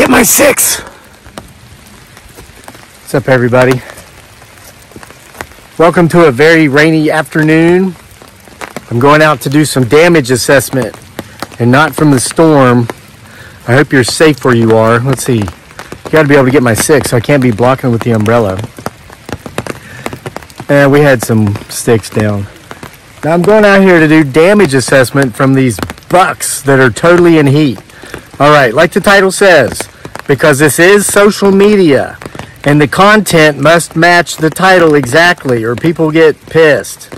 get my 6. What's up, everybody? Welcome to a very rainy afternoon. I'm going out to do some damage assessment and not from the storm. I hope you're safe where you are. Let's see. You got to be able to get my 6, so I can't be blocking with the umbrella. And we had some sticks down. Now I'm going out here to do damage assessment from these bucks that are totally in heat. All right, like the title says, because this is social media and the content must match the title exactly or people get pissed,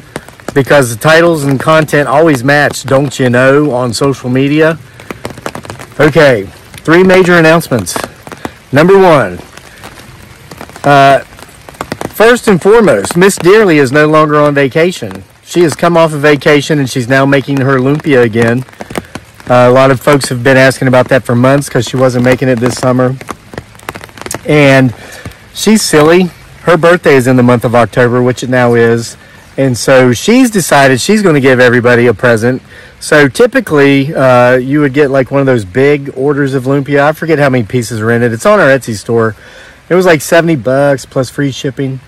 because the titles and content always match, don't you know, on social media. Okay, 3 major announcements. Number 1, first and foremost, Miss Dearly is no longer on vacation. She has come off of vacation and she's now making her lumpia again. A lot of folks have been asking about that for months because she wasn't making it this summer. And she's silly. Her birthday is in the month of October, which it now is. And so she's decided she's going to give everybody a present. So typically, you would get like one of those big orders of lumpia. I forget how many pieces are in it. It's on our Etsy store. It was like $70 plus free shipping.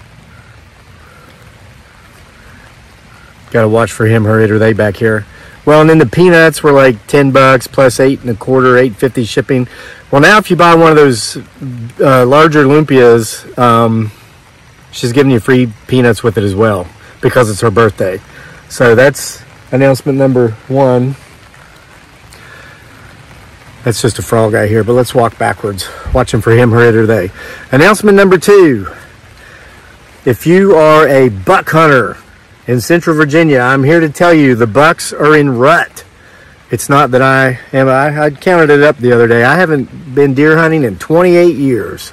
Got to watch for him, her, it, or they back here. Well, and then the peanuts were like $10 plus $8.25, $8.50 shipping. Well, now if you buy one of those larger lumpias, she's giving you free peanuts with it as well because it's her birthday. So that's announcement number 1. That's just a frog guy here, but let's walk backwards, watching for him, her, it, or they. Announcement number 2. If you are a buck hunter in Central Virginia, I'm here to tell you the bucks are in rut. It's not that I counted it up the other day. I haven't been deer hunting in 28 years.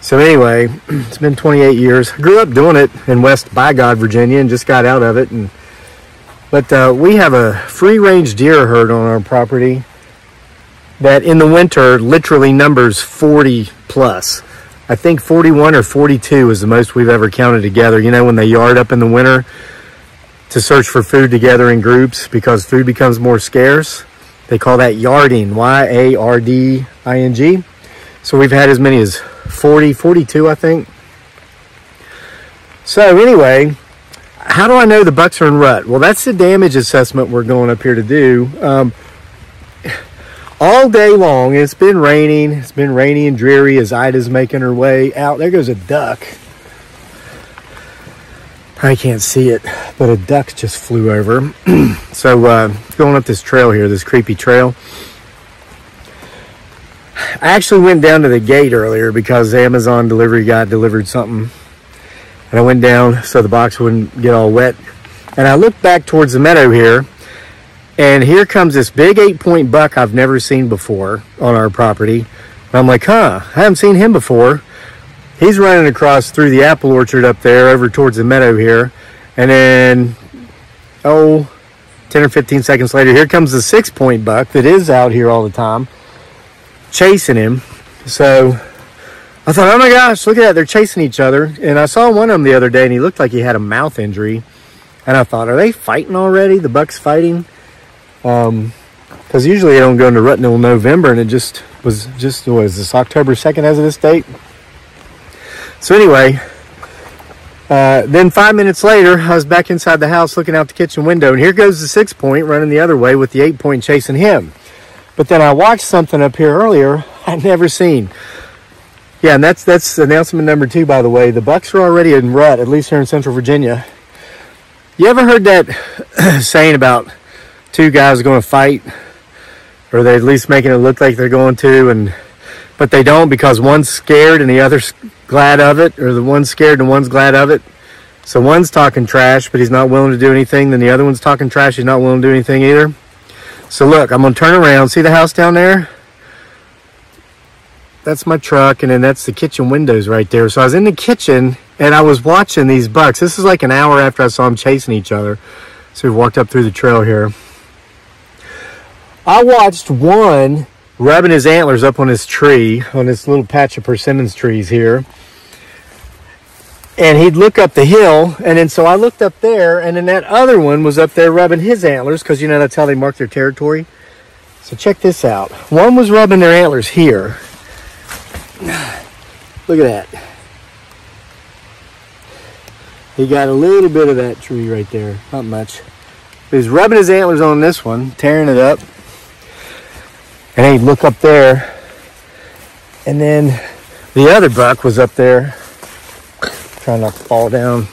So anyway, it's been 28 years. I grew up doing it in West Bygod, Virginia, and just got out of it. But we have a free-range deer herd on our property that in the winter literally numbers 40 plus. I think 41 or 42 is the most we've ever counted together. You know, when they yard up in the winter to search for food together in groups because food becomes more scarce. They call that yarding, Y-A-R-D-I-N-G. So we've had as many as 40, 42, I think. So anyway, how do I know the bucks are in rut? Well, that's the damage assessment we're going up here to do. All day long, it's been raining. It's been rainy and dreary as Ida's making her way out. There goes a duck. I can't see it, but a duck just flew over. So going up this trail here, this creepy trail. I actually went down to the gate earlier because the Amazon delivery guy delivered something. And I went down so the box wouldn't get all wet. And I looked back towards the meadow here. And here comes this big 8-point buck I've never seen before on our property. And I'm like, I haven't seen him before. He's running across through the apple orchard up there over towards the meadow here. And then, 10 or 15 seconds later, here comes the 6-point buck that is out here all the time, chasing him. So I thought, oh my gosh, look at that. They're chasing each other. And I saw one of them the other day, and he looked like he had a mouth injury. And I thought, are they fighting already? The buck's fighting? Because usually I don't go into rut until November, and it was this October 2nd as of this date. So anyway, then 5 minutes later, I was back inside the house looking out the kitchen window, and here goes the 6-point running the other way with the 8-point chasing him. But then I watched something up here earlier I'd never seen. Yeah, and that's announcement number 2, by the way. The bucks are already in rut, at least here in Central Virginia. You ever heard that saying about 2 guys going to fight, or they're at least making it look like they're going to, but they don't because one's scared and the other's glad of it, or the one's scared and one's glad of it. So one's talking trash, but he's not willing to do anything. Then the other one's talking trash, he's not willing to do anything either. So look, I'm going to turn around. See the house down there? That's my truck, and then that's the kitchen windows right there. So I was in the kitchen, and I was watching these bucks. This is like an hour after I saw them chasing each other. So we walked up through the trail here. I watched one rubbing his antlers up on his tree, on this little patch of persimmons trees here. And he'd look up the hill, and then so I looked up there, and then that other one was up there rubbing his antlers, because, you know, that's how they mark their territory. So check this out. One was rubbing their antlers here, Look at that. He got a little bit of that tree right there. Not much. But he's rubbing his antlers on this one, tearing it up. And then he'd look up there. And then the other buck was up there, trying not to fall down.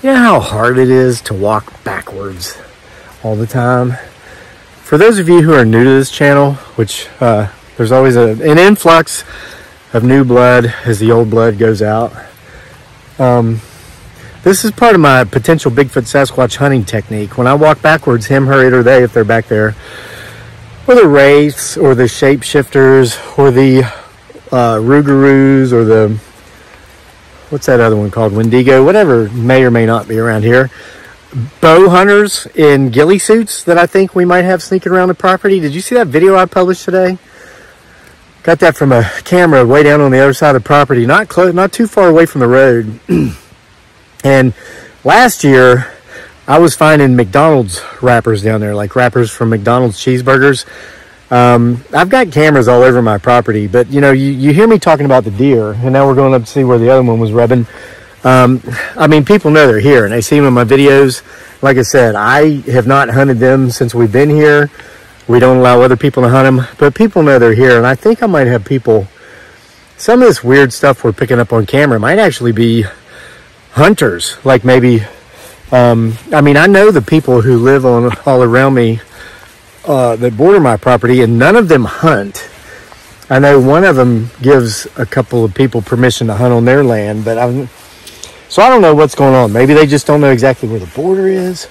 You know how hard it is to walk backwards all the time? For those of you who are new to this channel, which there's always an influx of new blood as the old blood goes out. This is part of my potential Bigfoot Sasquatch hunting technique. When I walk backwards, him, her, it, or they, if they're back there, or the wraiths, or the shapeshifters, or the Rougarous, or the, what's that other one called? Wendigo, whatever may or may not be around here. Bow hunters in ghillie suits that I think we might have sneaking around the property. Did you see that video I published today? Got that from a camera way down on the other side of the property, not close, not too far away from the road. And last year, I was finding McDonald's wrappers down there, like wrappers from McDonald's cheeseburgers. I've got cameras all over my property, but you know, you hear me talking about the deer, and now we're going up to see where the other one was rubbing. I mean, people know they're here, and they see them in my videos. Like I said, I have not hunted them since we've been here. We don't allow other people to hunt them, but people know they're here, and I think I might have people, some of this weird stuff we're picking up on camera might actually be hunters, like maybe, I mean, I know the people who live on all around me that border my property, and none of them hunt. I know one of them gives a couple of people permission to hunt on their land, but so I don't know what's going on. Maybe they just don't know exactly where the border is,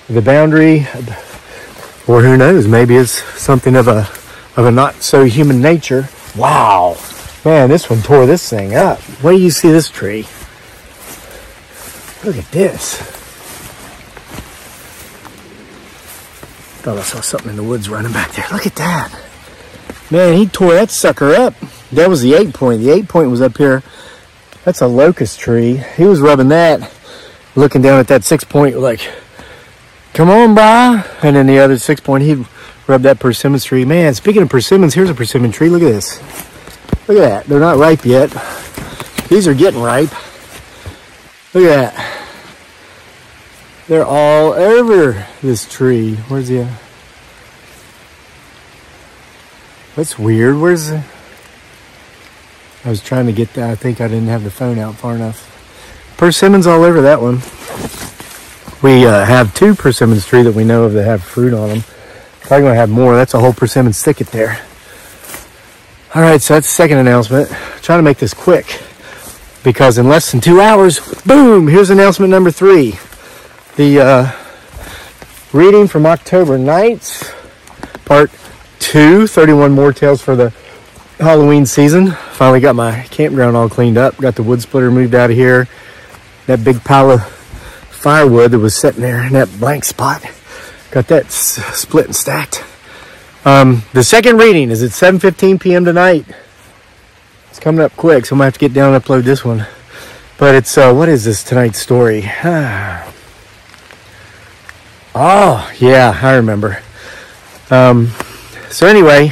the boundary, or who knows, maybe it's something of a not so human nature. Wow, man, this one tore this thing up. Where do you see this tree? Look at this. Thought I saw something in the woods running back there. Look at that. Man, he tore that sucker up. That was the 8-point. The 8-point was up here. That's a locust tree. He was rubbing that, looking down at that 6-point like, come on, brah. And then the other 6-point, he rubbed that persimmons tree. Man, speaking of persimmons, here's a persimmon tree. Look at this. Look at that. They're not ripe yet. These are getting ripe. Look at that. They're all over this tree. Where's the... That's weird. Where's the... I was trying to get that. I think I didn't have the phone out far enough. Persimmons all over that one. We have 2 persimmons tree that we know of that have fruit on them. Probably going to have more. That's a whole persimmon thicket there. All right, so that's the second announcement. I'm trying to make this quick because in less than 2 hours, boom, here's announcement number 3. The reading from October 9th, part 2, 31 more tales for the Halloween season. Finally got my campground all cleaned up. Got the wood splitter moved out of here. That big pile of firewood that was sitting there in that blank spot. Got that split and stacked. The second reading is at 7:15 p.m. tonight. It's coming up quick, so I'm going to have to get down and upload this one. But it's, what is this tonight's story? Oh, yeah, I remember. So anyway,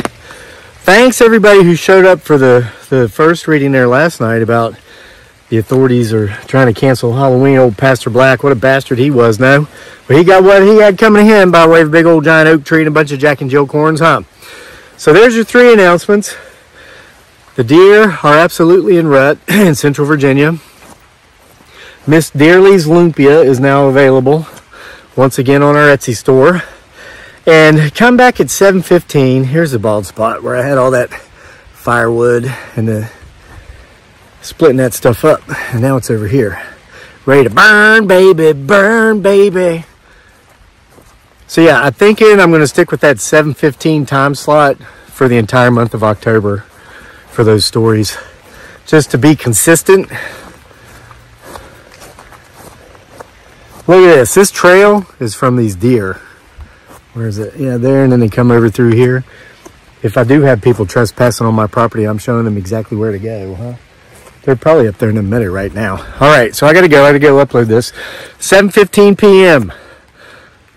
thanks everybody who showed up for the first reading there last night about the authorities are trying to cancel Halloween. Old Pastor Black, what a bastard he was, no? But he got what he had coming to him by way of a big old giant oak tree and a bunch of Jack and Jill corns, huh? So there's your 3 announcements. The deer are absolutely in rut in Central Virginia. Miss Dearly's Lumpia is now available once again on our Etsy store. And come back at 7:15. Here's the bald spot where I had all that firewood and the splitting that stuff up. And now it's over here. Ready to burn, baby, burn, baby. So yeah, I'm thinking I'm going to stick with that 7:15 time slot for the entire month of October for those stories. Just to be consistent. Look at this. This trail is from these deer. Where is it? Yeah, there, and then they come over through here. If I do have people trespassing on my property, I'm showing them exactly where to go, huh? They're probably up there in the meadow right now. All right, so I got to go upload this. 7:15 p.m.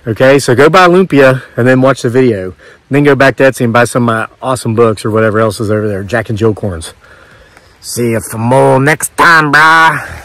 Okay, so go buy Lumpia and then watch the video. then go back to Etsy and buy some of my awesome books or whatever else is over there. Jack and Jill Corns. See you for more next time, brah.